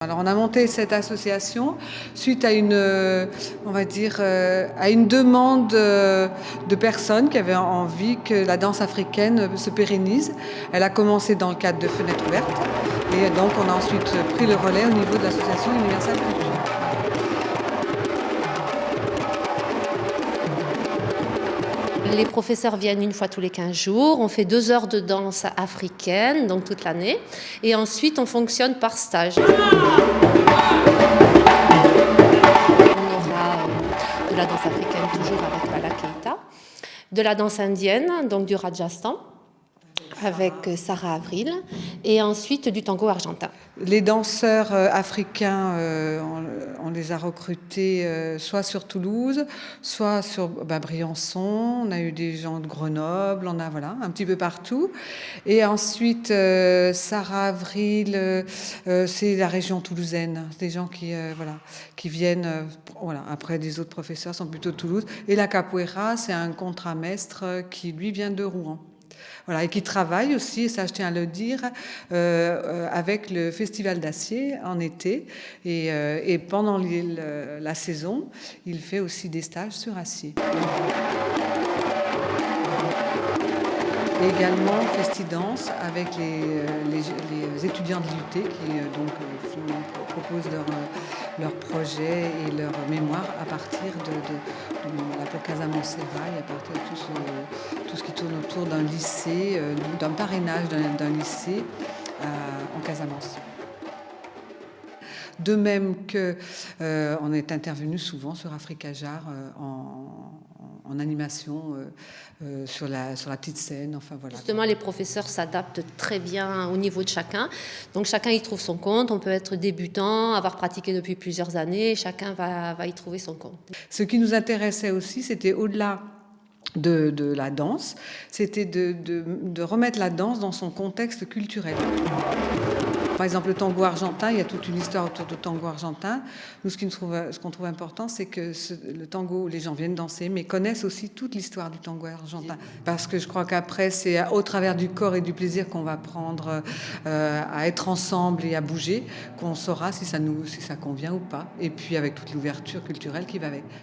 Alors on a monté cette association suite à une, on va dire, à une demande de personnes qui avaient envie que la danse africaine se pérennise. Elle a commencé dans le cadre de Fenêtres ouvertes et donc on a ensuite pris le relais au niveau de l'association Universal Culture. Les professeurs viennent une fois tous les 15 jours, on fait 2 heures de danse africaine, donc toute l'année, et ensuite on fonctionne par stage. On aura de la danse africaine toujours avec Lala Keita, de la danse indienne, donc du Rajasthan, avec Sarah Avril, et ensuite du tango argentin. Les danseurs africains, on les a recrutés soit sur Toulouse, soit sur Briançon. On a eu des gens de Grenoble, on a voilà un petit peu partout. Et ensuite, Sarah Avril, c'est la région toulousaine. Des gens qui viennent. Voilà. Après, des autres professeurs sont plutôt de Toulouse. Et la capoeira, c'est un contramestre qui lui vient de Rouen. Voilà, et qui travaille aussi, et ça je tiens à le dire, avec le Festival d'Acier en été. Et pendant la saison, il fait aussi des stages sur acier. Et également Festidance avec les étudiants de l'IUT qui proposent leurs projets et leurs mémoires à partir de la Casamance Sérail, à partir de tout ce qui tourne autour d'un lycée, d'un parrainage d'un lycée en Casamance. De même qu'on est intervenu souvent sur Africa Jar en animation sur la petite scène. Enfin, voilà. Justement, les professeurs s'adaptent très bien au niveau de chacun. Donc chacun y trouve son compte. On peut être débutant, avoir pratiqué depuis plusieurs années. Chacun va y trouver son compte. Ce qui nous intéressait aussi, c'était au-delà de la danse, c'était de remettre la danse dans son contexte culturel. Par exemple, le tango argentin, il y a toute une histoire autour du tango argentin. Nous, ce qu'on trouve important, c'est que le tango, les gens viennent danser, mais connaissent aussi toute l'histoire du tango argentin. Parce que je crois qu'après, c'est au travers du corps et du plaisir qu'on va apprendre à être ensemble et à bouger, qu'on saura si ça convient ou pas. Et puis avec toute l'ouverture culturelle qui va avec.